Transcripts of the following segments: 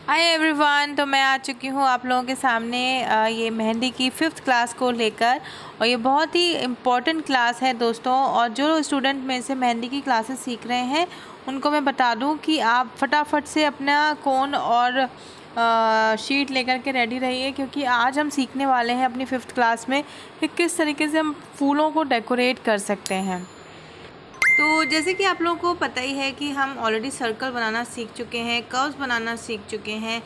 Hi everyone, तो मैं आ चुकी हूँ आप लोगों के सामने ये मेहंदी की 5th क्लास को लेकर। और ये बहुत ही इम्पॉर्टेंट क्लास है दोस्तों। और जो स्टूडेंट में से मेहंदी की क्लासेस सीख रहे हैं उनको मैं बता दूँ कि आप फटाफट से अपना कोन और शीट लेकर के रेडी रहिए, क्योंकि आज हम सीखने वाले हैं अपनी 5th क्लास में कि किस तरीके से हम फूलों को डेकोरेट कर सकते हैं। तो जैसे कि आप लोगों को पता ही है कि हम ऑलरेडी सर्कल बनाना सीख चुके हैं, कर्व्स बनाना सीख चुके हैं।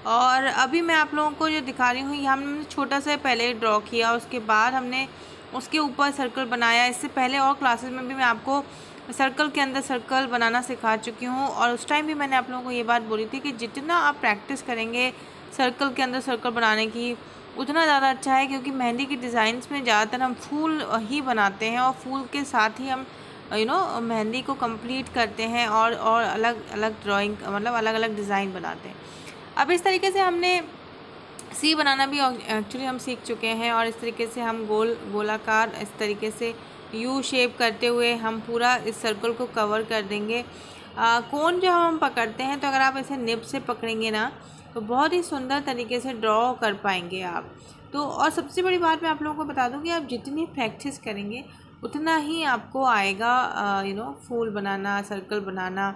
और अभी मैं आप लोगों को जो दिखा रही हूँ, ये हमने छोटा सा पहले ड्रॉ किया, उसके बाद हमने उसके ऊपर सर्कल बनाया। इससे पहले और क्लासेस में भी मैं आपको सर्कल के अंदर सर्कल बनाना सिखा चुकी हूँ। और उस टाइम भी मैंने आप लोगों को ये बात बोली थी कि जितना आप प्रैक्टिस करेंगे सर्कल के अंदर सर्कल बनाने की, उतना ज़्यादा अच्छा है। क्योंकि मेहंदी की डिज़ाइंस में ज़्यादातर हम फूल ही बनाते हैं और फूल के साथ ही हम मेहंदी को कंप्लीट करते हैं और अलग अलग ड्राइंग, मतलब अलग अलग डिज़ाइन बनाते हैं। अब इस तरीके से हमने सी बनाना भी एक्चुअली हम सीख चुके हैं। और इस तरीके से हम गोलाकार इस तरीके से यू शेप करते हुए हम पूरा इस सर्कल को कवर कर देंगे। कोन जो हम पकड़ते हैं, तो अगर आप ऐसे निब से पकड़ेंगे ना तो बहुत ही सुंदर तरीके से ड्रॉ कर पाएंगे आप। तो और सबसे बड़ी बात मैं आप लोगों को बता दूं कि आप जितनी प्रैक्टिस करेंगे उतना ही आपको आएगा फूल बनाना, सर्कल बनाना,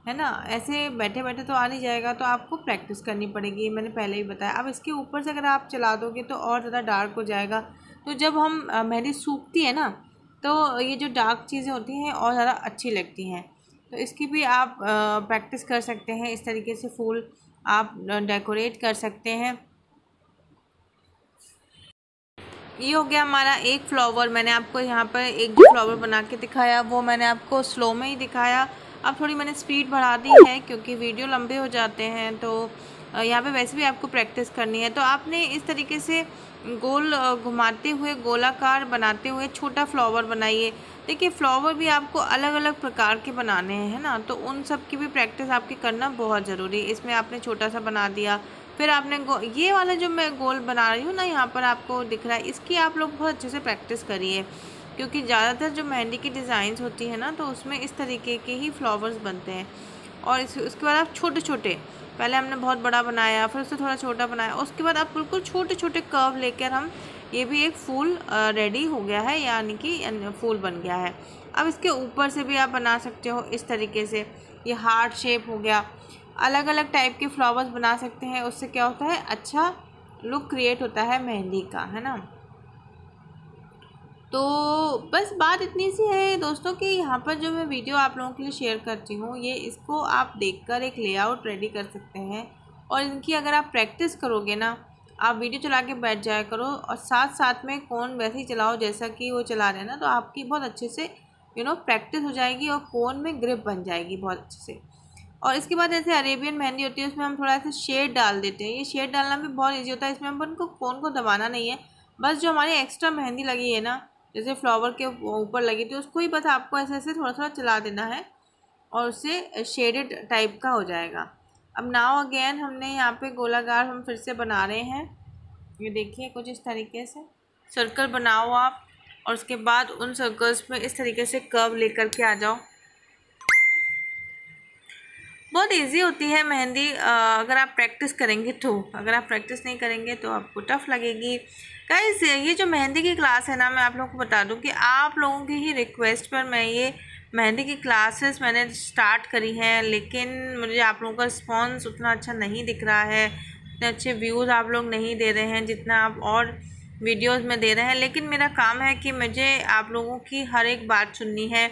है ना। ऐसे बैठे बैठे तो आ नहीं जाएगा, तो आपको प्रैक्टिस करनी पड़ेगी, मैंने पहले ही बताया। अब इसके ऊपर से अगर आप चला दोगे तो और ज़्यादा डार्क हो जाएगा। तो जब हम मेहंदी सूखती है ना, तो ये जो डार्क चीज़ें होती हैं और ज़्यादा अच्छी लगती हैं। तो इसकी भी आप प्रैक्टिस कर सकते हैं। इस तरीके से फूल आप डेकोरेट कर सकते हैं। ये हो गया हमारा एक फ्लावर। मैंने आपको यहाँ पर एक जो फ्लावर बना के दिखाया वो मैंने आपको स्लो में ही दिखाया। अब थोड़ी मैंने स्पीड बढ़ा दी है क्योंकि वीडियो लंबे हो जाते हैं। तो यहाँ पे वैसे भी आपको प्रैक्टिस करनी है। तो आपने इस तरीके से गोल घुमाते हुए, गोलाकार बनाते हुए छोटा फ्लावर बनाइए। देखिए, फ्लावर भी आपको अलग अलग प्रकार के बनाने हैं, है ना। तो उन सब की भी प्रैक्टिस आपकी करना बहुत ज़रूरी है। इसमें आपने छोटा सा बना दिया, फिर आपने ये वाला जो मैं गोल बना रही हूँ ना, यहाँ पर आपको दिख रहा है, इसकी आप लोग बहुत अच्छे से प्रैक्टिस करिए। क्योंकि ज़्यादातर जो मेहंदी की डिज़ाइंस होती है ना, तो उसमें इस तरीके के ही फ्लावर्स बनते हैं। और उसके बाद आप छोटे छोटे, पहले हमने बहुत बड़ा बनाया, फिर उससे थोड़ा छोटा बनाया, उसके बाद आप बिल्कुल छोटे छोटे कर्व लेकर हम, ये भी एक फूल रेडी हो गया है, यानी कि फूल बन गया है। अब इसके ऊपर से भी आप बना सकते हो इस तरीके से, ये हार्ट शेप हो गया। अलग अलग टाइप के फ्लावर्स बना सकते हैं, उससे क्या होता है, अच्छा लुक क्रिएट होता है मेहंदी का, है ना। तो बस बात इतनी सी है दोस्तों कि यहाँ पर जो मैं वीडियो आप लोगों के लिए शेयर करती हूँ, ये इसको आप देखकर एक लेआउट रेडी कर सकते हैं। और इनकी अगर आप प्रैक्टिस करोगे ना, आप वीडियो चला के बैठ जाया करो और साथ साथ में कोन वैसे ही चलाओ जैसा कि वो चला रहे हैं ना, तो आपकी बहुत अच्छे से प्रैक्टिस हो जाएगी और कोन में ग्रिप बन जाएगी बहुत अच्छे से। और इसके बाद जैसे अरेबियन मेहंदी होती है, उसमें हम थोड़ा सा शेड डाल देते हैं। ये शेड डालना भी बहुत ईजी होता है। इसमें हम उनको कोन को दबाना नहीं है, बस जो हमारी एक्स्ट्रा मेहंदी लगी है ना, जैसे फ्लावर के ऊपर लगी थी, उसको ही बस आपको ऐसे ऐसे थोड़ा थोड़ा चला देना है और उससे शेडेड टाइप का हो जाएगा। अब नाउ अगेन हमने यहाँ पे गोलाकार हम फिर से बना रहे हैं। ये देखिए, कुछ इस तरीके से सर्कल बनाओ आप, और उसके बाद उन सर्कल्स में इस तरीके से कर्व लेकर के आ जाओ। बहुत इजी होती है मेहंदी अगर आप प्रैक्टिस करेंगे तो। अगर आप प्रैक्टिस नहीं करेंगे तो आपको टफ लगेगी। गाइस, ये जो मेहंदी की क्लास है ना, मैं आप लोगों को बता दूं कि आप लोगों की ही रिक्वेस्ट पर मैं ये मेहंदी की क्लासेस मैंने स्टार्ट करी हैं। लेकिन मुझे आप लोगों का रिस्पॉन्स उतना अच्छा नहीं दिख रहा है, इतने अच्छे व्यूज़ आप लोग नहीं दे रहे हैं जितना आप और वीडियोज़ में दे रहे हैं। लेकिन मेरा काम है कि मुझे आप लोगों की हर एक बात सुननी है,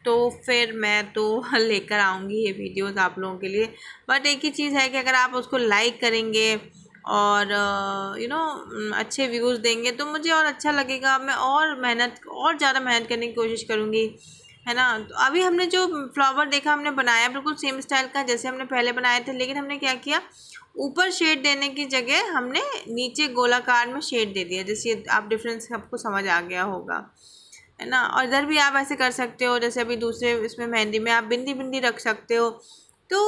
तो फिर मैं तो लेकर आऊँगी ये वीडियोस आप लोगों के लिए। बट एक ही चीज़ है कि अगर आप उसको लाइक करेंगे और अच्छे व्यूज़ देंगे तो मुझे और अच्छा लगेगा। मैं और ज़्यादा मेहनत करने की कोशिश करूँगी, है ना। तो अभी हमने जो फ्लावर देखा, हमने बनाया बिल्कुल सेम स्टाइल का जैसे हमने पहले बनाए थे। लेकिन हमने क्या किया, ऊपर शेड देने की जगह हमने नीचे गोलाकार में शेड दे दिया। जैसे आप डिफरेंस आपको समझ आ गया होगा, है ना। और इधर भी आप ऐसे कर सकते हो, जैसे अभी दूसरे इसमें मेहंदी में आप बिंदी बिंदी रख सकते हो। तो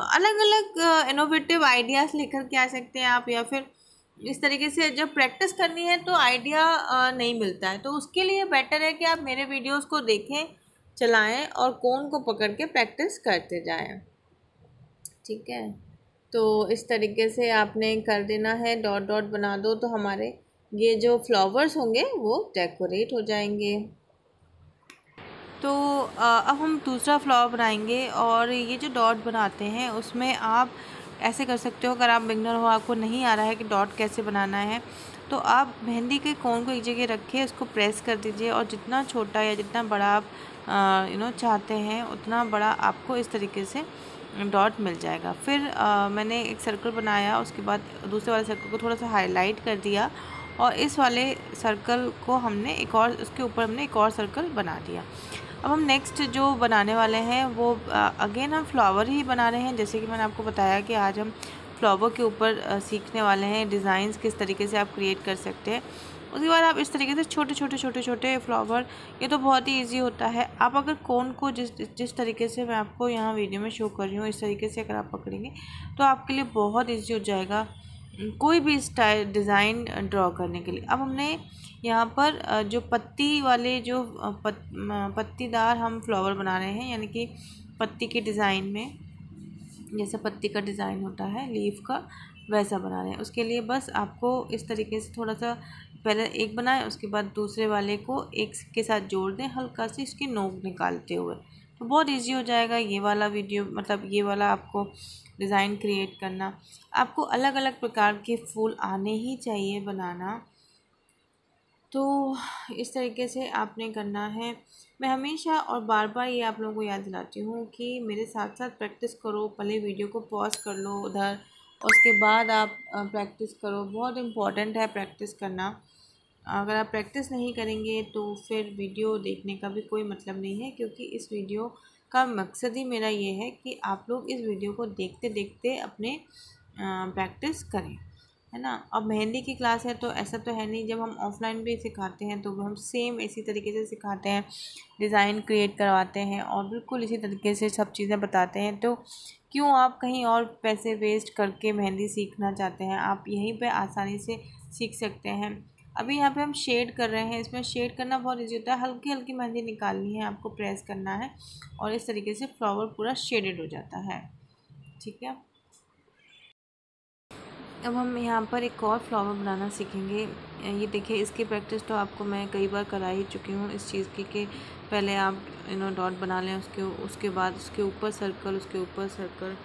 अलग अलग इनोवेटिव आइडियाज़ लेकर के आ सकते हैं आप। या फिर इस तरीके से जब प्रैक्टिस करनी है तो आइडिया नहीं मिलता है, तो उसके लिए बेटर है कि आप मेरे वीडियोस को देखें, चलाएं और कोन को पकड़ के प्रैक्टिस करते जाएं। ठीक है। तो इस तरीके से आपने कर देना है, डॉट डॉट बना दो तो हमारे ये जो फ्लावर्स होंगे वो डेकोरेट हो जाएंगे। तो अब हम दूसरा फ्लावर बनाएंगे और ये जो डॉट बनाते हैं उसमें आप ऐसे कर सकते हो, अगर आप बिगनर हो, आपको नहीं आ रहा है कि डॉट कैसे बनाना है, तो आप मेहंदी के कोन को एक जगह रखें, उसको प्रेस कर दीजिए और जितना छोटा या जितना बड़ा आप चाहते हैं उतना बड़ा आपको इस तरीके से डॉट मिल जाएगा। फिर मैंने एक सर्कल बनाया, उसके बाद दूसरे वाले सर्कल को थोड़ा सा हाईलाइट कर दिया और इस वाले सर्कल को हमने उसके ऊपर हमने एक और सर्कल बना दिया। अब हम नेक्स्ट जो बनाने वाले हैं वो अगेन हम फ्लावर ही बना रहे हैं। जैसे कि मैंने आपको बताया कि आज हम फ्लावर के ऊपर सीखने वाले हैं डिज़ाइंस किस तरीके से आप क्रिएट कर सकते हैं। उसके बाद आप इस तरीके से छोटे छोटे छोटे छोटे फ्लावर, ये तो बहुत ही इजी होता है। आप अगर कोन को जिस तरीके से मैं आपको यहाँ वीडियो में शो कर रही हूँ इस तरीके से अगर आप पकड़ेंगे तो आपके लिए बहुत ईजी हो जाएगा कोई भी स्टाइल डिज़ाइन ड्रॉ करने के लिए। अब हमने यहाँ पर जो पत्ती वाले जो पत्तीदार हम फ्लावर बना रहे हैं, यानी कि पत्ती के डिज़ाइन में जैसा पत्ती का डिज़ाइन होता है लीफ का, वैसा बना रहे हैं। उसके लिए बस आपको इस तरीके से थोड़ा सा पहले एक बनाएं, उसके बाद दूसरे वाले को एक के साथ जोड़ दें हल्का सी इसकी नोक निकालते हुए, तो बहुत इजी हो जाएगा ये वाला वीडियो, मतलब ये वाला आपको डिज़ाइन क्रिएट करना। आपको अलग अलग प्रकार के फूल आने ही चाहिए बनाना, तो इस तरीके से आपने करना है। मैं हमेशा और बार बार ये आप लोगों को याद दिलाती हूँ कि मेरे साथ साथ प्रैक्टिस करो, पहले वीडियो को पॉज कर लो उधर, उसके बाद आप प्रैक्टिस करो। बहुत इम्पॉर्टेंट है प्रैक्टिस करना। अगर आप प्रैक्टिस नहीं करेंगे तो फिर वीडियो देखने का भी कोई मतलब नहीं है, क्योंकि इस वीडियो का मकसद ही मेरा ये है कि आप लोग इस वीडियो को देखते देखते अपने प्रैक्टिस करें, है ना। अब मेहंदी की क्लास है तो ऐसा तो है नहीं, जब हम ऑफलाइन भी सिखाते हैं तो हम सेम इसी तरीके से सिखाते हैं, डिज़ाइन क्रिएट करवाते हैं और बिल्कुल इसी तरीके से सब चीज़ें बताते हैं। तो क्यों आप कहीं और पैसे वेस्ट करके मेहंदी सीखना चाहते हैं, आप यहीं पे आसानी से सीख सकते हैं। अभी यहाँ पे हम शेड कर रहे हैं, इसमें शेड करना बहुत ईजी होता है। हल्की हल्की मेहंदी निकालनी है, आपको प्रेस करना है और इस तरीके से फ्लावर पूरा शेडेड हो जाता है, ठीक है। अब हम यहाँ पर एक और फ्लावर बनाना सीखेंगे। ये देखिए, इसकी प्रैक्टिस तो आपको मैं कई बार करा ही चुकी हूँ इस चीज़ की, कि पहले आप डॉट बना लें, उसके बाद उसके ऊपर सर्कल, उसके ऊपर सर्कल।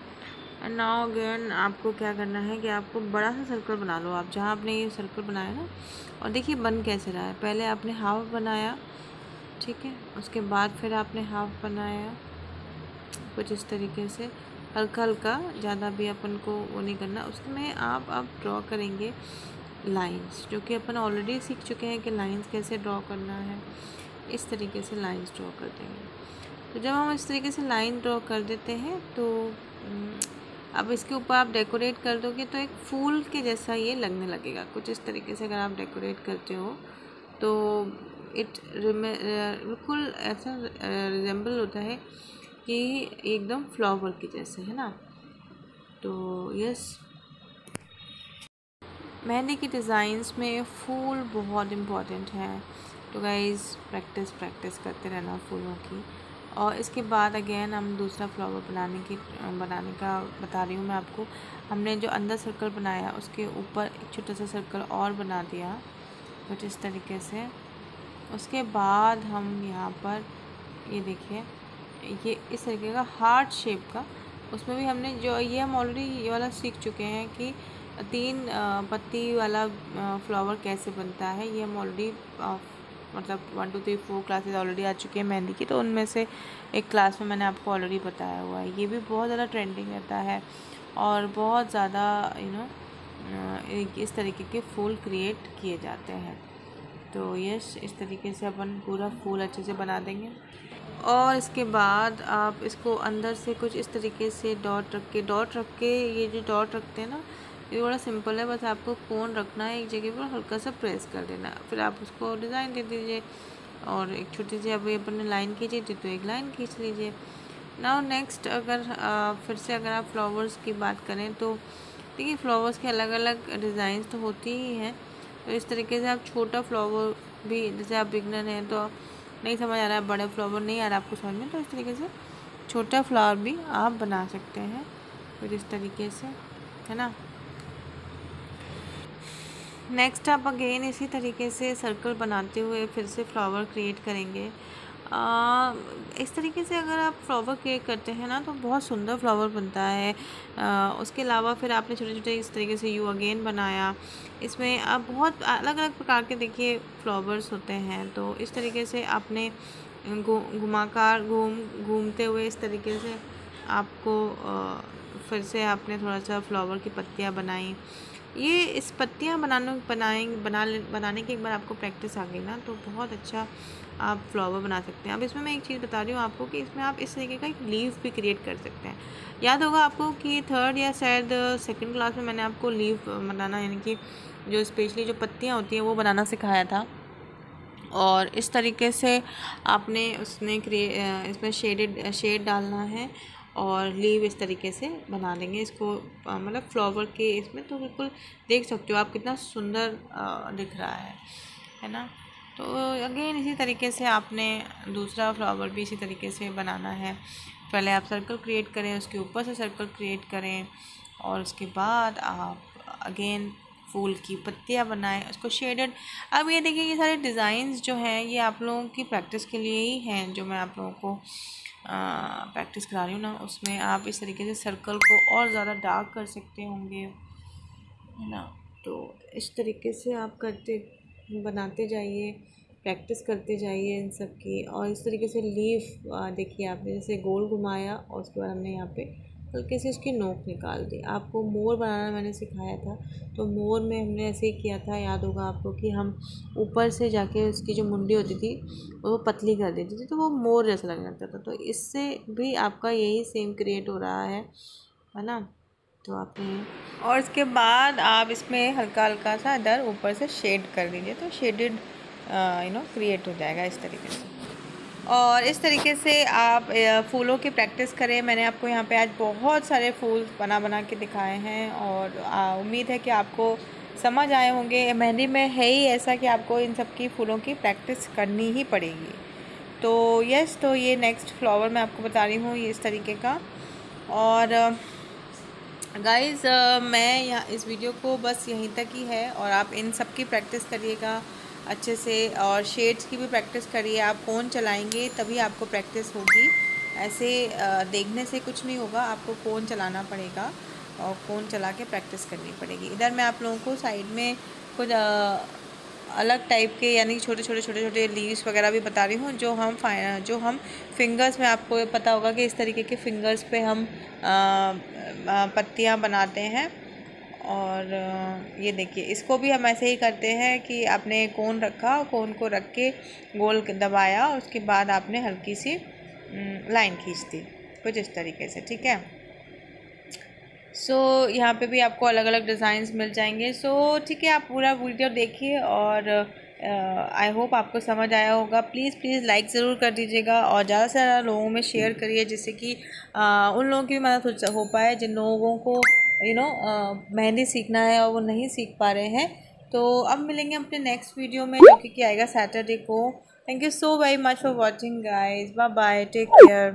एंड नाउ अगेन आपको क्या करना है कि आपको बड़ा सा सर्कल बना लो आप, जहाँ आपने ये सर्कल बनाया ना, और देखिए बन कैसे रहा है। पहले आपने हाफ बनाया, ठीक है, उसके बाद फिर आपने हाफ बनाया कुछ इस तरीके से हल्का हल्का, ज़्यादा भी अपन को वो नहीं करना। उसमें आप अब ड्रॉ करेंगे लाइंस, जो कि अपन ऑलरेडी सीख चुके हैं कि लाइंस कैसे ड्रॉ करना है। इस तरीके से लाइंस ड्रॉ कर देंगे। तो जब हम इस तरीके से लाइन ड्रॉ कर देते हैं तो अब इसके ऊपर आप डेकोरेट कर दोगे तो एक फूल के जैसा ये लगने लगेगा। कुछ इस तरीके से अगर आप डेकोरेट करते हो तो बिल्कुल ऐसा रिजेंबल होता है कि एकदम फ्लावर की जैसे, है ना। तो यस, मेहंदी की डिज़ाइंस में फूल बहुत इम्पॉर्टेंट है। तो गाइज़ प्रैक्टिस प्रैक्टिस करते रहना फूलों की। और इसके बाद अगेन हम दूसरा फ्लावर बनाने का बता रही हूँ मैं आपको। हमने जो अंदर सर्कल बनाया उसके ऊपर एक छोटा सा सर्कल और बना दिया कुछ इस तरीके से। उसके बाद हम यहाँ पर ये देखिए, ये इस तरीके का हार्ट शेप का, उसमें भी हमने जो ये हम ऑलरेडी ये वाला सीख चुके हैं कि 3 पत्ती वाला फ्लावर कैसे बनता है। ये हम ऑलरेडी मतलब 1 2 3 4 क्लासेस ऑलरेडी आ चुकी हैं मेहंदी की, तो उनमें से एक क्लास में मैंने आपको ऑलरेडी बताया हुआ है। ये भी बहुत ज़्यादा ट्रेंडिंग रहता है और बहुत ज़्यादा इस तरीके के फूल क्रिएट किए जाते हैं। तो यस, इस तरीके से अपन पूरा फूल अच्छे से बना देंगे। और इसके बाद आप इसको अंदर से कुछ इस तरीके से डॉट रख के ये जो डॉट रखते हैं ना, ये बड़ा सिंपल है। बस आपको कोन रखना है एक जगह पर, हल्का सा प्रेस कर देना, फिर आप उसको डिज़ाइन दे दीजिए और एक छोटी सी अभी अपन ने लाइन खींची थी तो एक लाइन खींच लीजिए। नाउ नेक्स्ट, अगर फिर से अगर आप फ्लावर्स की बात करें तो देखिए, फ्लावर्स के अलग अलग डिज़ाइंस तो होती ही हैं। तो इस तरीके से आप छोटा फ्लावर भी, जैसे आप बिगनर हैं तो नहीं समझ आ रहा है, बड़े फ्लावर नहीं आ रहा आपको समझ में, तो इस तरीके से छोटा फ्लावर भी आप बना सकते हैं कुछ इस तरीके से। है ना। नेक्स्ट आप अगेन इसी तरीके से सर्कल बनाते हुए फिर से फ्लावर क्रिएट करेंगे। इस तरीके से अगर आप फ्लावर क्रिएट करते हैं ना तो बहुत सुंदर फ्लावर बनता है। उसके अलावा फिर आपने छोटे छोटे इस तरीके से यू अगेन बनाया, इसमें आप बहुत अलग अलग प्रकार के देखिए फ्लावर्स होते हैं। तो इस तरीके से आपने घुमाकर घूमते हुए इस तरीके से आपको फिर से आपने थोड़ा सा फ्लावर की पत्तियाँ बनाई। ये इस पत्तियाँ बनाने की एक बार आपको प्रैक्टिस आ गई ना तो बहुत अच्छा आप फ्लावर बना सकते हैं। अब इसमें मैं एक चीज़ बता रही हूँ आपको कि इसमें आप इस तरीके का एक लीफ भी क्रिएट कर सकते हैं। याद होगा आपको कि थर्ड या शायद सेकंड क्लास में मैंने आपको लीफ बनाना यानी कि जो स्पेशली जो पत्तियाँ होती हैं वो बनाना सिखाया था। और इस तरीके से आपने इसमें शेड डालना है और लीव इस तरीके से बना लेंगे इसको, मतलब फ्लावर के इसमें तो बिल्कुल देख सकते हो आप कितना सुंदर दिख रहा है ना। तो अगेन इसी तरीके से आपने दूसरा फ्लावर भी इसी तरीके से बनाना है। पहले आप सर्कल क्रिएट करें, उसके ऊपर से सर्कल क्रिएट करें और उसके बाद आप अगेन फूल की पत्तियां बनाएं, उसको शेडेड। अब ये देखिए ये सारे डिज़ाइंस जो हैं ये आप लोगों की प्रैक्टिस के लिए ही हैं, जो मैं आप लोगों को प्रैक्टिस करा रही हूँ ना, उसमें आप इस तरीके से सर्कल को और ज़्यादा डार्क कर सकते होंगे, है ना। तो इस तरीके से आप बनाते जाइए, प्रैक्टिस करते जाइए इन सब की। और इस तरीके से लीफ देखिए आपने जैसे गोल घुमाया और उसके बाद हमने यहाँ पे हल्के से उसकी नोक निकाल दी। आपको मोर बनाना मैंने सिखाया था, तो मोर में हमने ऐसे ही किया था, याद होगा आपको कि हम ऊपर से जाके उसकी जो मुंडी होती थी वो पतली कर देती थी तो वो मोर जैसा लगने लगता था। तो इससे भी आपका यही सेम क्रिएट हो रहा है ना। तो आपने और इसके बाद आप इसमें हल्का हल्का सा इधर ऊपर से शेड कर दीजिए तो शेडेड क्रिएट हो जाएगा इस तरीके से। और इस तरीके से आप फूलों की प्रैक्टिस करें। मैंने आपको यहाँ पे आज बहुत सारे फूल बना के दिखाए हैं और उम्मीद है कि आपको समझ आए होंगे। मेहंदी में है ही ऐसा कि आपको इन सब की फूलों की प्रैक्टिस करनी ही पड़ेगी। तो यस, तो ये नेक्स्ट फ्लावर मैं आपको बता रही हूँ ये इस तरीके का। और गाइज़ मैं यहाँ इस वीडियो को बस यहीं तक ही है और आप इन सब की प्रैक्टिस करिएगा अच्छे से और शेड्स की भी प्रैक्टिस करिए। आप फ़ोन चलाएंगे तभी आपको प्रैक्टिस होगी, ऐसे देखने से कुछ नहीं होगा, आपको फ़ोन चलाना पड़ेगा और फ़ोन चला के प्रैक्टिस करनी पड़ेगी। इधर मैं आप लोगों को साइड में कुछ अलग टाइप के यानी छोटे छोटे लीव्स वगैरह भी बता रही हूँ जो हम फिंगर्स में, आपको पता होगा कि इस तरीके के फिंगर्स पे हम पत्तियाँ बनाते हैं। और ये देखिए इसको भी हम ऐसे ही करते हैं कि आपने कोन रखा, कोन को रख के गोल दबाया और उसके बाद आपने हल्की सी लाइन खींच दी कुछ इस तरीके से, ठीक है। सो यहाँ पे भी आपको अलग अलग डिज़ाइंस मिल जाएंगे। सो ठीक है, आप पूरा वीडियो देखिए और आई होप आपको समझ आया होगा। प्लीज़ लाइक ज़रूर कर दीजिएगा और ज़्यादा से ज़्यादा लोगों में शेयर करिए जिससे कि उन लोगों की भी मदद हो पाए जिन लोगों को मेहंदी सीखना है और वो नहीं सीख पा रहे हैं। तो अब मिलेंगे अपने नेक्स्ट वीडियो में जो कि आएगा सैटरडे को। Thank you so very much for watching guys, bye bye, take care.